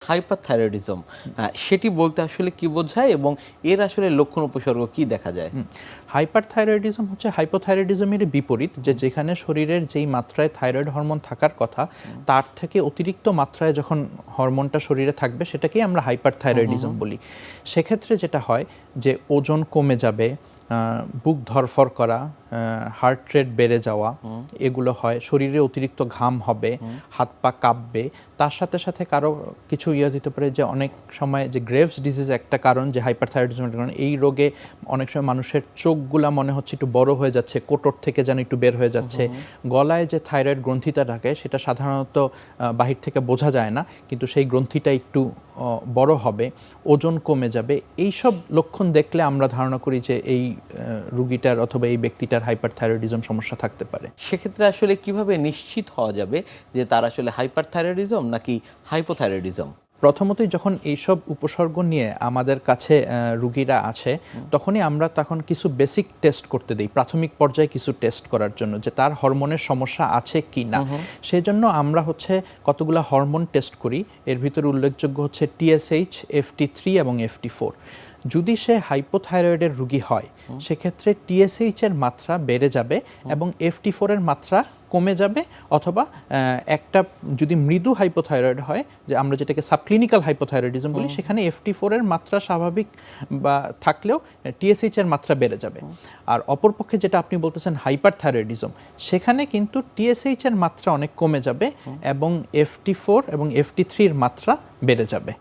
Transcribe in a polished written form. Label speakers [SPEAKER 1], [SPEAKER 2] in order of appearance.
[SPEAKER 1] Hyperthyroidism, সেটি বলতে আসলে কি বোঝায় এবং এর আসলে লক্ষণ উপসর্গ কি দেখা যায়?
[SPEAKER 2] হাইপারথাইরয়েডিজম হচ্ছে হাইপোথাইরয়েডিজমের বিপরীত, যেখানে শরীরের যেই মাত্রায় থাইরয়েড হরমোন থাকার কথা তার থেকে অতিরিক্ত মাত্রায় যখন হরমোনটা শরীরে থাকবে সেটাকেই আমরা হাইপারথাইরয়েডিজম বলি। সেক্ষেত্রে যেটা হয় যে ওজন কমে যাবে, বুক ধরফর করা, হার্ট রেট বেড়ে যাওয়া, এগুলো হয়। শরীরে অতিরিক্ত ঘাম হবে, হাত পা কাঁপবে। তার সাথে সাথে কারো কিছু দিতে পারে যে অনেক সময় যে গ্রেভস ডিজিজ একটা কারণ, যে হাইপারথাইরয়েডিজমের কারণ। এই রোগে অনেক সময় মানুষের চোখগুলা মনে হচ্ছে একটু বড় হয়ে যাচ্ছে, কোটর থেকে যেন একটু বের হয়ে যাচ্ছে। গলায় যে থাইরয়েড গ্রন্থিটা থাকে সেটা সাধারণত বাহির থেকে বোঝা যায় না, কিন্তু সেই গ্রন্থিটা একটু বড় হবে, ওজন কমে যাবে। এই সব লক্ষণ দেখলে আমরা ধারণা করি যে এই রুগীটার অথবা এই ব্যক্তিটার হাইপারথাইরয়েডিজম সমস্যা থাকতে পারে।
[SPEAKER 1] সেক্ষেত্রে আসলে কিভাবে নিশ্চিত হওয়া যাবে যে তার আসলে হাইপারথাইরয়েডিজম নাকি হাইপোথাইরয়েডিজম?
[SPEAKER 2] প্রথমতই যখন এইসব উপসর্গ নিয়ে আমাদের কাছে রুগীরা আছে, তখনই আমরা তখন কিছু বেসিক টেস্ট করতে দিই, প্রাথমিক পর্যায়ে কিছু টেস্ট করার জন্য যে তার হরমোনের সমস্যা আছে কি না। সেই জন্য আমরা কতগুলো হরমোন টেস্ট করি। এর ভিতরে উল্লেখযোগ্য হচ্ছে TSH, FT3 এবং FT4। যদি সে হাইপোথাইরয়েডের রুগী হয় সেক্ষেত্রে TSH এর মাত্রা বেড়ে যাবে এবং FT4 এর মাত্রা কমে যাবে, অথবা একটা যদি মৃদু হাইপোথাইরয়েড হয়, যে আমরা যেটাকে সাবক্লিনিক্যাল হাইপোথাইরয়েডিজম বলি, সেখানে FT4 এর মাত্রা স্বাভাবিক বা থাকলেও TSH এর মাত্রা বেড়ে যাবে। আর অপরপক্ষে যেটা আপনি বলতেছেন হাইপারথাইরয়েডিজম, সেখানে কিন্তু TSH এর মাত্রা অনেক কমে যাবে এবং FT4 এবং FT3 এর মাত্রা বেড়ে যাবে।